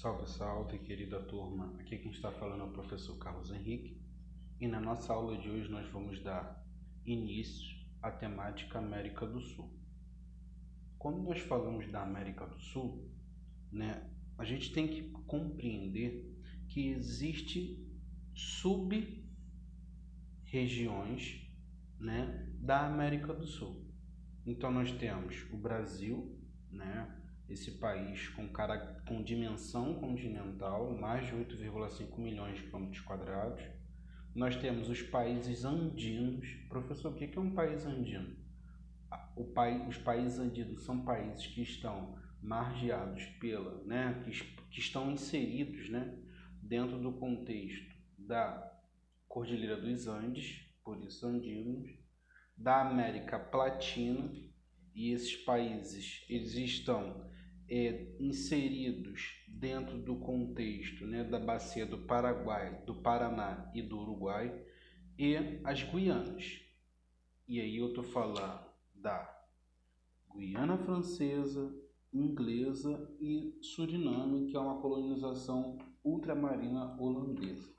Salve, salve, querida turma. Aqui quem está falando é o professor Carlos Henrique e na nossa aula de hoje nós vamos dar início à temática América do Sul. Quando nós falamos da América do Sul, a gente tem que compreender que existe sub-regiões, da América do Sul. Então nós temos o Brasil, esse país com dimensão continental, mais de 8,5 milhões de quilômetros quadrados. Nós temos os países andinos. Professor, o que é um país andino? Os países andinos são países que estão margeados que estão inseridos, dentro do contexto da Cordilheira dos Andes, por isso andinos, da América Latina, e esses países eles estão inseridos dentro do contexto da bacia do Paraguai, do Paraná e do Uruguai, e as Guianas. E aí eu estou falando da Guiana Francesa, Inglesa e Suriname, que é uma colonização ultramarina holandesa.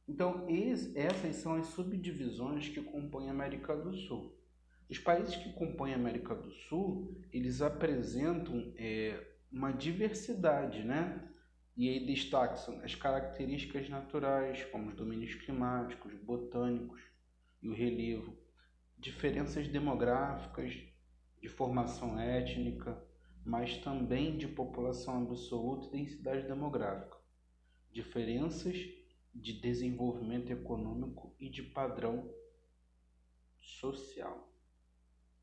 Então, essas são as subdivisões que compõem a América do Sul. Os países que compõem a América do Sul, eles apresentam uma diversidade, E aí destacam as características naturais, como os domínios climáticos, botânicos e o relevo, diferenças demográficas, de formação étnica, mas também de população absoluta e densidade demográfica, diferenças de desenvolvimento econômico e de padrão social.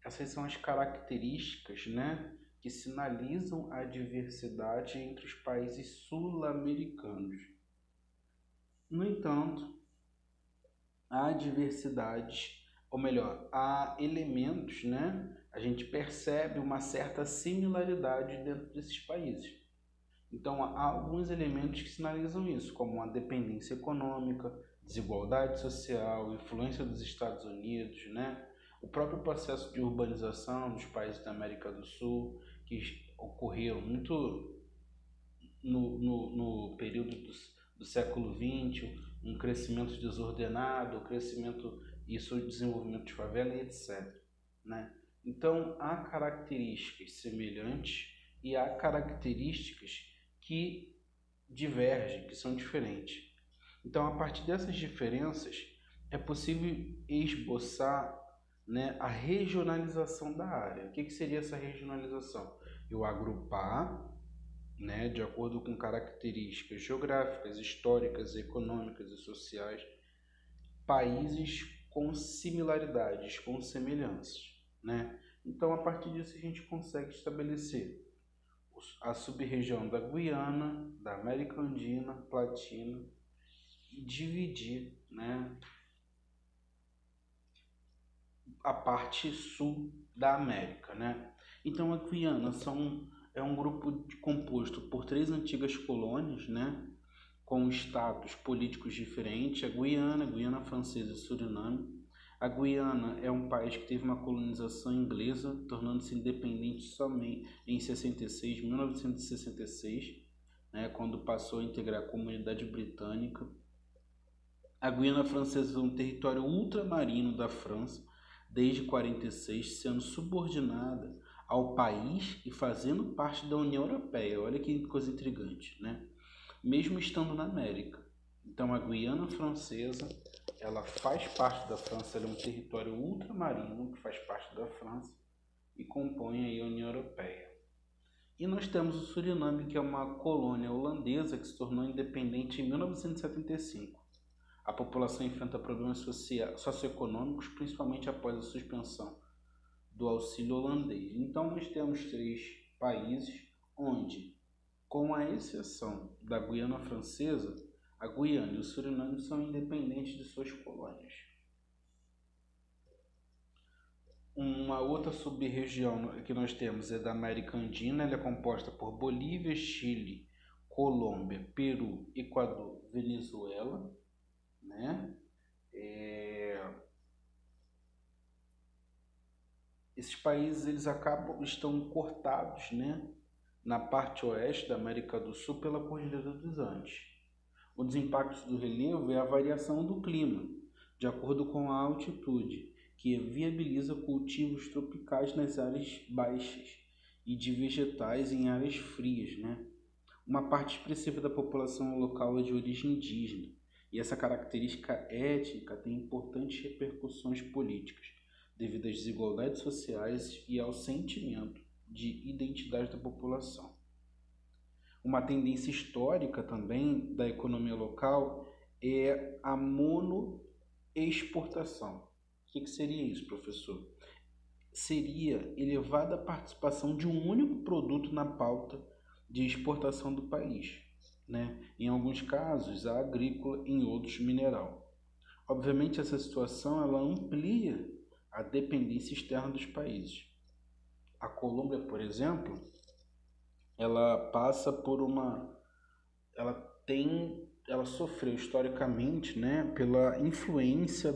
Essas são as características, que sinalizam a diversidade entre os países sul-americanos. No entanto, há diversidades, ou melhor, há elementos, a gente percebe uma certa similaridade dentro desses países. Então, há alguns elementos que sinalizam isso, como a dependência econômica, desigualdade social, influência dos Estados Unidos, o próprio processo de urbanização dos países da América do Sul, que ocorreram muito no período do século XX, um crescimento desordenado, e o desenvolvimento de favela e etc. Então, há características semelhantes e há características que divergem, que são diferentes. Então, a partir dessas diferenças, é possível esboçar a regionalização da área. O que seria essa regionalização? Eu agrupar, de acordo com características geográficas, históricas, econômicas e sociais, países com similaridades, com semelhanças. Então, a partir disso, a gente consegue estabelecer a sub-região da Guiana, da América Andina, Latina, e dividir a parte sul da América. Então, a Guiana é um grupo composto por 3 antigas colônias, com status políticos diferentes: a Guiana Francesa e Suriname. A Guiana é um país que teve uma colonização inglesa, tornando-se independente somente em 1966, quando passou a integrar a comunidade britânica. A Guiana Francesa é um território ultramarino da França desde 1946, sendo subordinada ao país e fazendo parte da União Europeia. Olha que coisa intrigante, mesmo estando na América. Então, a Guiana Francesa, ela faz parte da França, ela é um território ultramarino que faz parte da França e compõe aí a União Europeia. E nós temos o Suriname, que é uma colônia holandesa que se tornou independente em 1975. A população enfrenta problemas socioeconômicos, principalmente após a suspensão do auxílio holandês. Então, nós temos 3 países onde, com a exceção da Guiana Francesa, a Guiana e o Suriname são independentes de suas colônias. Uma outra sub-região que nós temos é da América Andina. Ela é composta por Bolívia, Chile, Colômbia, Peru, Equador, Venezuela. Esses países estão cortados, na parte oeste da América do Sul pela Cordilheira dos Andes. Um dos impactos do relevo é a variação do clima, de acordo com a altitude, que viabiliza cultivos tropicais nas áreas baixas e de vegetais em áreas frias, né? Uma parte expressiva da população local é de origem indígena, e essa característica étnica tem importantes repercussões políticas, devido às desigualdades sociais e ao sentimento de identidade da população. Uma tendência histórica também da economia local é a monoexportação. O que seria isso, professor? Seria elevada a participação de um único produto na pauta de exportação do país, né? Em alguns casos, a agrícola, em outros, mineral. Obviamente, essa situação ela amplia a dependência externa dos países. A Colômbia, por exemplo, ela passa por ela sofreu historicamente, né, pela influência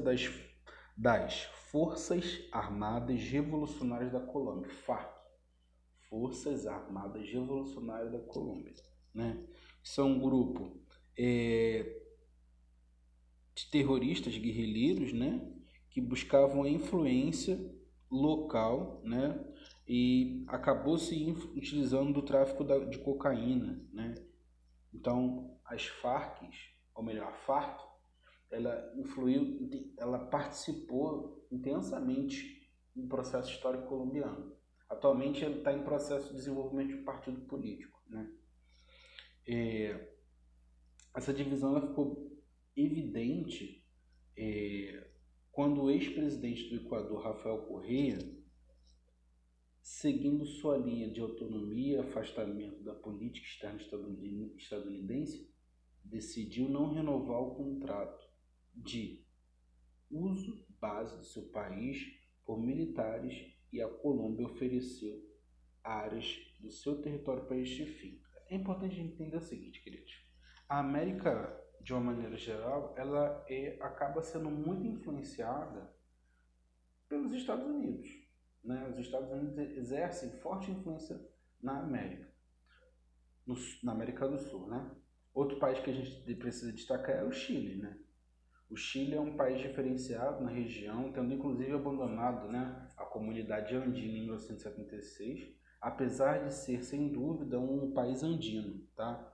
das Forças Armadas Revolucionárias da Colômbia, FARC, Forças Armadas Revolucionárias da Colômbia, né? São um grupo de terroristas guerrilheiros, né, que buscavam a influência local, né, e acabou se utilizando do tráfico de cocaína, né? Então, as Farc, ou melhor, a FARC, ela participou intensamente no processo histórico colombiano. Atualmente, ele está em processo de desenvolvimento de um partido político, né? Essa divisão ela ficou evidente quando o ex-presidente do Equador, Rafael Correa, seguindo sua linha de autonomia e afastamento da política externa estadunidense, decidiu não renovar o contrato de uso base do seu país por militares e a Colômbia ofereceu áreas do seu território para este fim. É importante a gente entender o seguinte, queridos. A América, de uma maneira geral, ela acaba sendo muito influenciada pelos Estados Unidos, né? Os Estados Unidos exercem forte influência na América, na América do Sul, né? Outro país que a gente precisa destacar é o Chile, né? O Chile é um país diferenciado na região, tendo inclusive abandonado, né, a comunidade andina em 1976, apesar de ser, sem dúvida, um país andino, tá?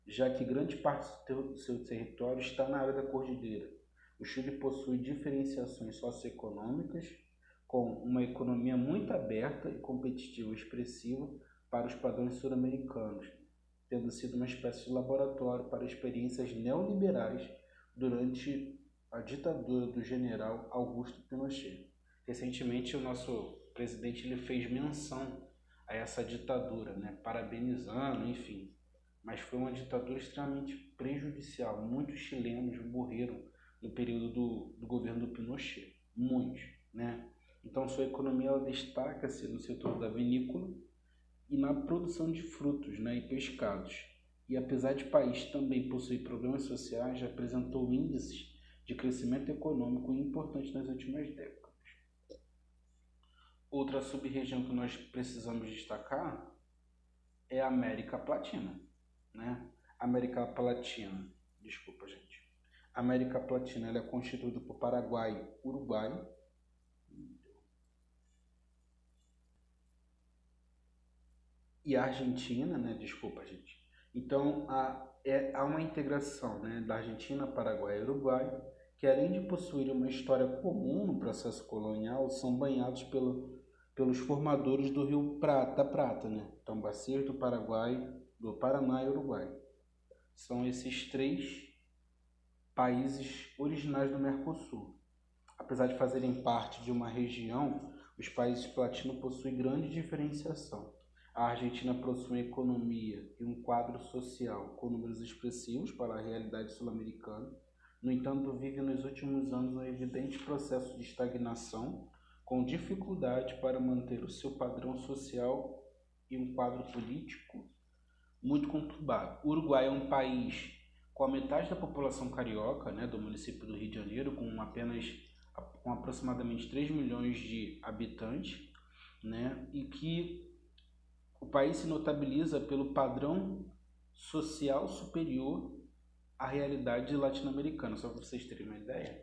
Já que grande parte do seu território está na área da cordilheira. O Chile possui diferenciações socioeconômicas, com uma economia muito aberta e competitiva expressiva para os padrões sul-americanos, tendo sido uma espécie de laboratório para experiências neoliberais durante a ditadura do general Augusto Pinochet. Recentemente, o nosso presidente ele fez menção a essa ditadura, né, parabenizando, enfim. Mas foi uma ditadura extremamente prejudicial. Muitos chilenos morreram no período do governo do Pinochet. Muitos, né? Então, sua economia ela destaca-se no setor da vinícola e na produção de frutos, né, e pescados. E apesar de o país também possuir problemas sociais, já apresentou índices de crescimento econômico importantes nas últimas décadas. Outra sub-região que nós precisamos destacar é a América Latina, né? América Latina, desculpa, gente. A América Latina ela é constituída por Paraguai, Uruguai e Argentina, né? Desculpa, gente. Então, há uma integração, né, da Argentina, Paraguai e Uruguai, que além de possuir uma história comum no processo colonial, são banhados pelos formadores do Rio Prata, né? Então, bacias do Paraguai, do Paraná e Uruguai. São esses três países originais do Mercosul. Apesar de fazerem parte de uma região, os países latinos possuem grande diferenciação. A Argentina possui uma economia e um quadro social com números expressivos para a realidade sul-americana. No entanto, vive nos últimos anos um evidente processo de estagnação, com dificuldade para manter o seu padrão social e um quadro político muito conturbado. O Uruguai é um país com a metade da população carioca, né, do município do Rio de Janeiro, com aproximadamente 3 milhões de habitantes, né, e que O país se notabiliza pelo padrão social superior à realidade latino-americana. Só para vocês terem uma ideia,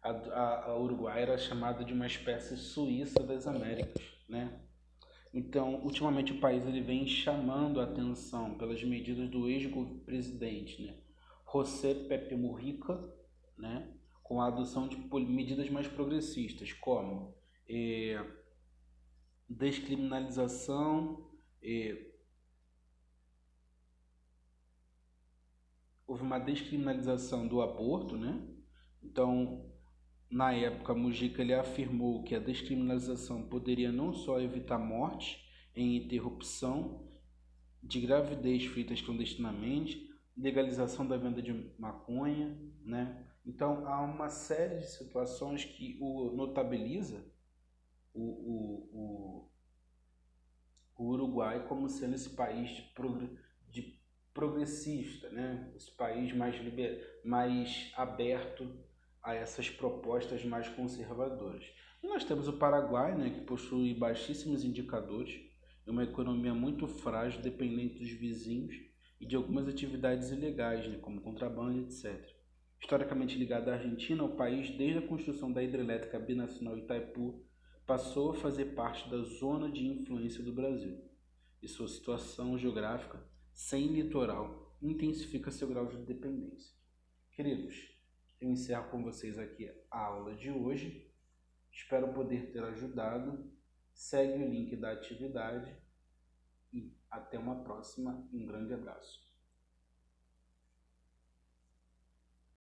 a Uruguai era chamada de uma espécie suíça das Américas, né? Então, ultimamente o país ele vem chamando a atenção pelas medidas do ex-presidente, né, José Pepe Mujica, né, com a adoção de medidas mais progressistas, como descriminalização, houve uma descriminalização do aborto, né? Então, na época, Mujica ele afirmou que a descriminalização poderia não só evitar morte em interrupção de gravidez feitas clandestinamente, legalização da venda de maconha, né? Então, há uma série de situações que o notabiliza o Uruguai como sendo esse país de progressista, né? Esse país mais aberto a essas propostas mais conservadoras. E nós temos o Paraguai, né, que possui baixíssimos indicadores, uma economia muito frágil, dependente dos vizinhos e de algumas atividades ilegais, né, como contrabando, etc. Historicamente ligado à Argentina, o país, desde a construção da hidrelétrica binacional Itaipu, passou a fazer parte da zona de influência do Brasil, e sua situação geográfica, sem litoral, intensifica seu grau de dependência. Queridos, eu encerro com vocês aqui a aula de hoje. Espero poder ter ajudado. Segue o link da atividade e até uma próxima. Um grande abraço.